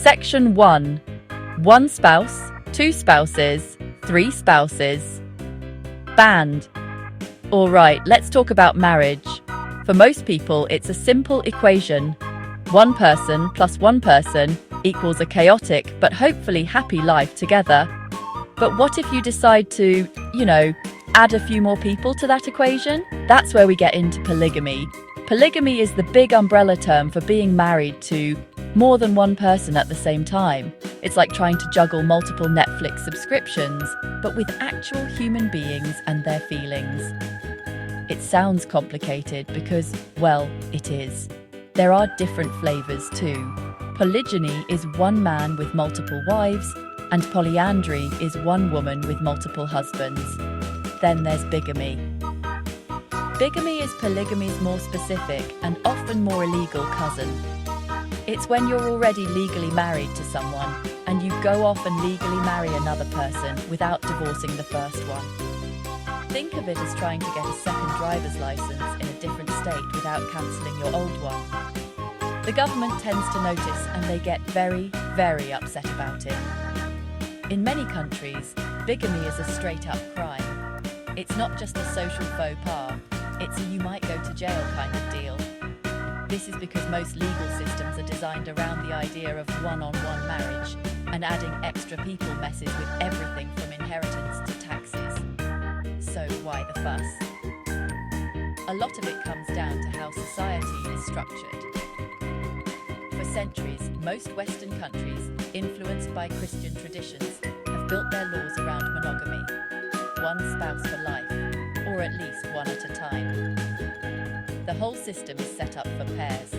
Section 1. One spouse, two spouses, three spouses. Banned. Alright, let's talk about marriage. For most people, it's a simple equation. One person plus one person equals a chaotic but hopefully happy life together. But what if you decide to, add a few more people to that equation? That's where we get into polygamy. Polygamy is the big umbrella term for being married to more than one person at the same time. It's like trying to juggle multiple Netflix subscriptions, but with actual human beings and their feelings. It sounds complicated because, well, it is. There are different flavors too. Polygyny is one man with multiple wives, and polyandry is one woman with multiple husbands. Then there's bigamy. Bigamy is polygamy's more specific and often more illegal cousin. It's when you're already legally married to someone and you go off and legally marry another person without divorcing the first one. Think of it as trying to get a second driver's license in a different state without cancelling your old one. The government tends to notice and they get very, very upset about it. In many countries, bigamy is a straight-up crime. It's not just a social faux pas, it's a you might go to jail kind of deal. This is because most legal systems are designed around the idea of one-on-one marriage, and adding extra people messes with everything from inheritance to taxes. So why the fuss? A lot of it comes down to how society is structured. For centuries, most Western countries, influenced by Christian traditions, have built their laws around monogamy. One spouse for life, or at least one at a time. The whole system is set up for pairs.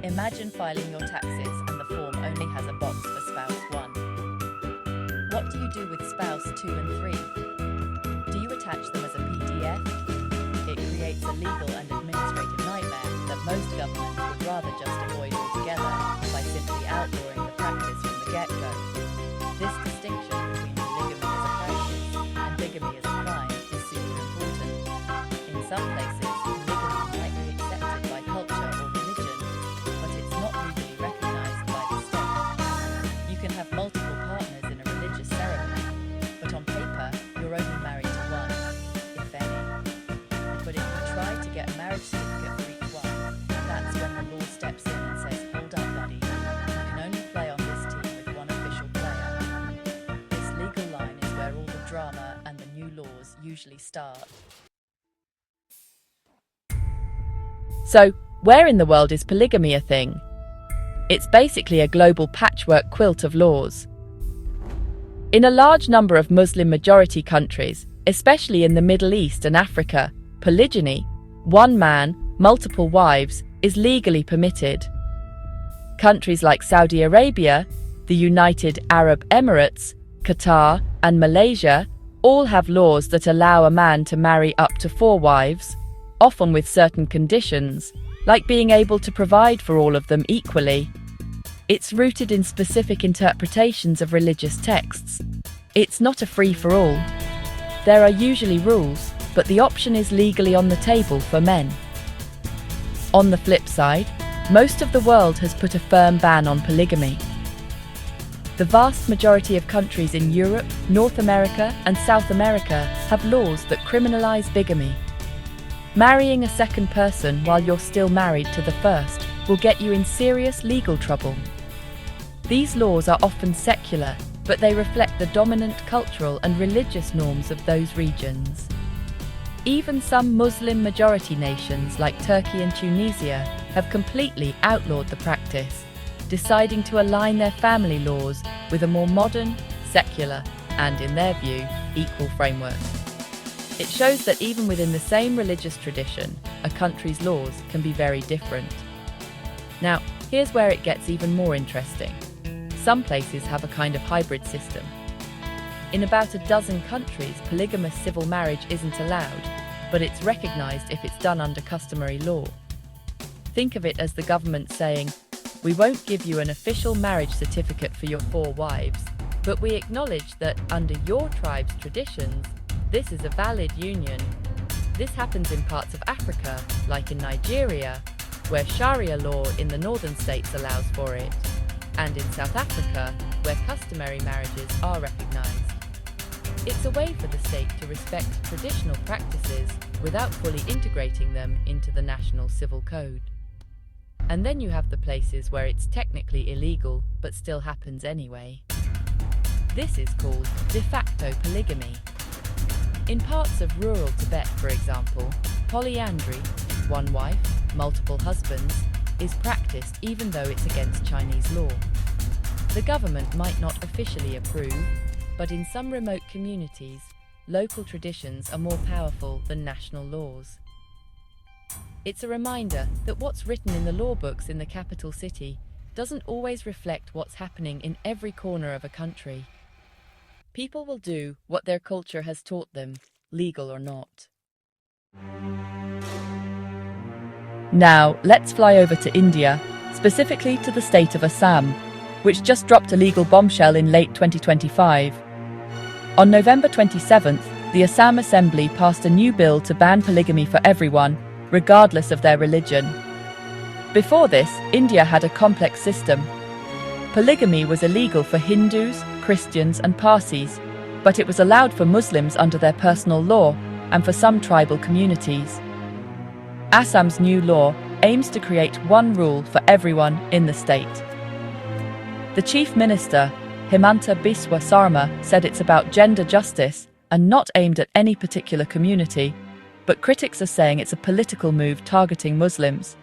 Imagine filing your taxes and the form only has a box for spouse 1. What do you do with spouse 2 and 3? Do you attach them as a PDF? It creates a legal and administrative nightmare that most governments would rather just avoid altogether by simply outlawing the practice from the get-go. This distinction between polygamy as a practice and bigamy as a crime is super important. In some places, polygamy might be accepted by culture or religion, but it's not legally recognized by the state. You can have multiple partners in a religious ceremony, but on paper, you're only married to one, if any. But if you try to get a marriage certificate for each one, that's when the law steps in and says, hold up, buddy, you can only play on this team with one official player. This legal line is where all the drama and the new laws usually start. So, where in the world is polygamy a thing? It's basically a global patchwork quilt of laws. In a large number of Muslim-majority countries, especially in the Middle East and Africa, polygyny, one man, multiple wives, is legally permitted. Countries like Saudi Arabia, the United Arab Emirates, Qatar, and Malaysia all have laws that allow a man to marry up to 4 wives, often with certain conditions, like being able to provide for all of them equally. It's rooted in specific interpretations of religious texts. It's not a free-for-all. There are usually rules, but the option is legally on the table for men. On the flip side, most of the world has put a firm ban on polygamy. The vast majority of countries in Europe, North America, and South America have laws that criminalize bigamy. Marrying a second person while you're still married to the first will get you in serious legal trouble. These laws are often secular, but they reflect the dominant cultural and religious norms of those regions. Even some Muslim-majority nations like Turkey and Tunisia have completely outlawed the practice, deciding to align their family laws with a more modern, secular, and, in their view, equal framework. It shows that even within the same religious tradition, a country's laws can be very different. Now, here's where it gets even more interesting. Some places have a kind of hybrid system. In about a dozen countries, polygamous civil marriage isn't allowed, but it's recognized if it's done under customary law. Think of it as the government saying, we won't give you an official marriage certificate for your 4 wives, but we acknowledge that under your tribe's traditions, this is a valid union. This happens in parts of Africa, like in Nigeria, where Sharia law in the northern states allows for it. and in South Africa, where customary marriages are recognized. It's a way for the state to respect traditional practices without fully integrating them into the national civil code. And then you have the places where it's technically illegal but still happens anyway. This is called de facto polygamy. In parts of rural Tibet, for example, polyandry, one wife, multiple husbands, is practiced even though it's against Chinese law. The government might not officially approve, but in some remote communities, local traditions are more powerful than national laws. It's a reminder that what's written in the law books in the capital city doesn't always reflect what's happening in every corner of a country. People will do what their culture has taught them, legal or not. Now, let's fly over to India, specifically to the state of Assam, which just dropped a legal bombshell in late 2025. On November 27th, the Assam Assembly passed a new bill to ban polygamy for everyone, regardless of their religion. Before this, India had a complex system. Polygamy was illegal for Hindus, Christians, and Parsis, but it was allowed for Muslims under their personal law and for some tribal communities. Assam's new law aims to create one rule for everyone in the state. The Chief Minister, Himanta Biswa Sarma, said it's about gender justice and not aimed at any particular community, but critics are saying it's a political move targeting Muslims.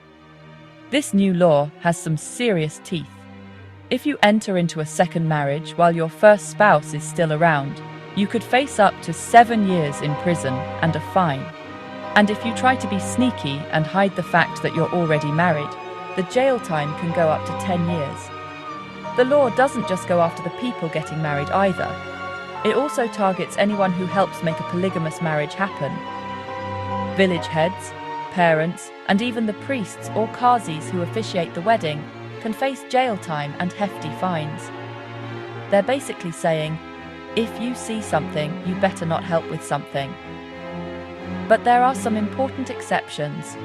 This new law has some serious teeth. If you enter into a second marriage while your first spouse is still around, you could face up to 7 years in prison and a fine. And if you try to be sneaky and hide the fact that you're already married, the jail time can go up to 10 years. The law doesn't just go after the people getting married either. It also targets anyone who helps make a polygamous marriage happen. Village heads, parents, and even the priests or qazis who officiate the wedding can face jail time and hefty fines. They're basically saying, if you see something, you better not help with something. But there are some important exceptions.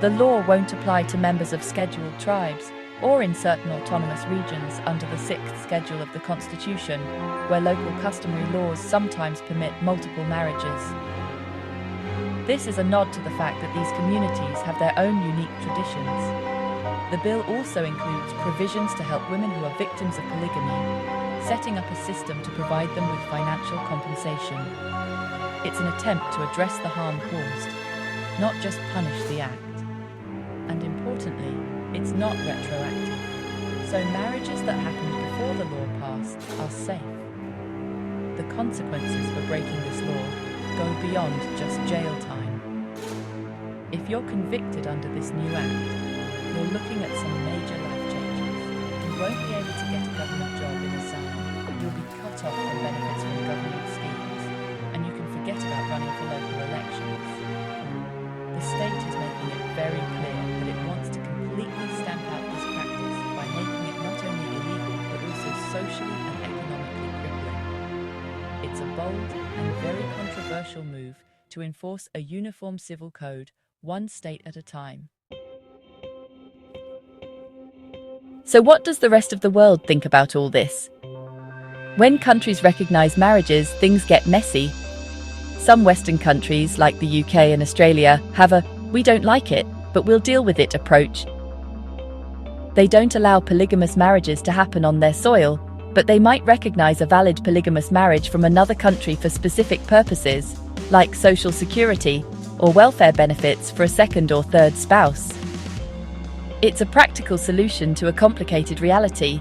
The law won't apply to members of scheduled tribes or in certain autonomous regions under the 6th schedule of the Constitution, where local customary laws sometimes permit multiple marriages. This is a nod to the fact that these communities have their own unique traditions. The bill also includes provisions to help women who are victims of polygamy, setting up a system to provide them with financial compensation. It's an attempt to address the harm caused, not just punish the act. And importantly, it's not retroactive, so marriages that happened before the law passed are safe. The consequences for breaking this law go beyond just jail time. If you're convicted under this new act, you're looking at some major life changes. You won't be able to get a government job in Assam. You'll be cut off from benefits from government schemes, and you can forget about running for local elections. The state is making it very clear that it wants to completely stamp out this practice by making it not only illegal but also socially and economically crippling. It's a bold and very controversial move to enforce a uniform civil code, one state at a time. So what does the rest of the world think about all this? When countries recognize marriages, things get messy. Some Western countries, like the UK and Australia, have a "we don't like it, but we'll deal with it" approach. They don't allow polygamous marriages to happen on their soil, but they might recognize a valid polygamous marriage from another country for specific purposes, like social security or welfare benefits for a second or third spouse. It's a practical solution to a complicated reality.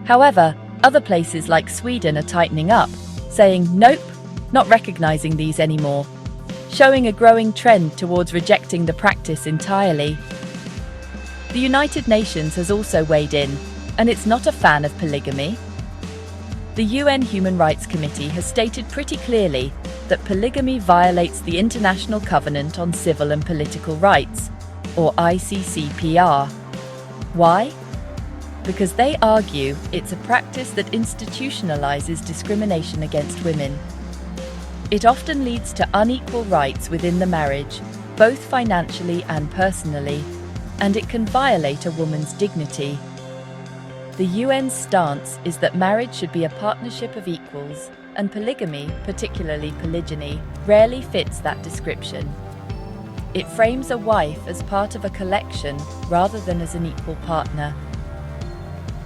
However, other places like Sweden are tightening up, saying nope, not recognizing these anymore, showing a growing trend towards rejecting the practice entirely. The United Nations has also weighed in, and it's not a fan of polygamy. The UN Human Rights Committee has stated pretty clearly that polygamy violates the International Covenant on Civil and Political Rights, or ICCPR. Why? Because they argue it's a practice that institutionalizes discrimination against women. It often leads to unequal rights within the marriage, both financially and personally, and it can violate a woman's dignity. The UN's stance is that marriage should be a partnership of equals, and polygamy, particularly polygyny, rarely fits that description. It frames a wife as part of a collection rather than as an equal partner.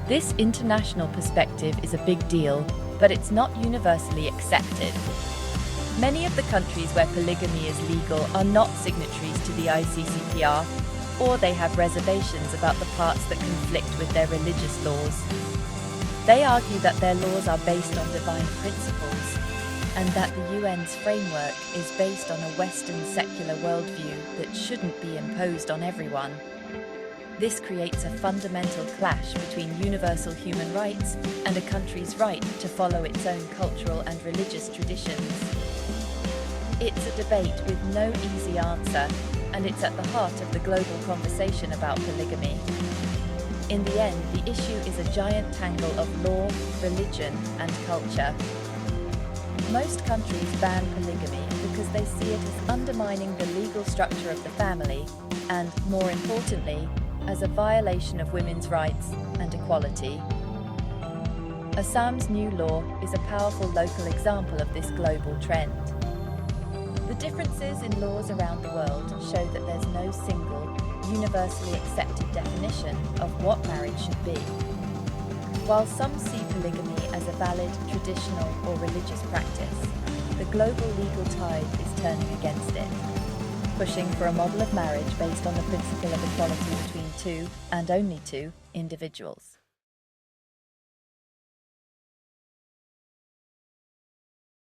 This international perspective is a big deal, but it's not universally accepted. Many of the countries where polygamy is legal are not signatories to the ICCPR, or they have reservations about the parts that conflict with their religious laws. They argue that their laws are based on divine principles, and that the UN's framework is based on a Western secular worldview that shouldn't be imposed on everyone. This creates a fundamental clash between universal human rights and a country's right to follow its own cultural and religious traditions. It's a debate with no easy answer, and it's at the heart of the global conversation about polygamy. In the end, the issue is a giant tangle of law, religion, and culture. Most countries ban polygamy because they see it as undermining the legal structure of the family and, more importantly, as a violation of women's rights and equality. Assam's new law is a powerful local example of this global trend. The differences in laws around the world show that there's no single, universally accepted definition of what marriage should be. While some see polygamy as a valid, traditional, or religious practice, the global legal tide is turning against it, pushing for a model of marriage based on the principle of equality between two, and only two, individuals.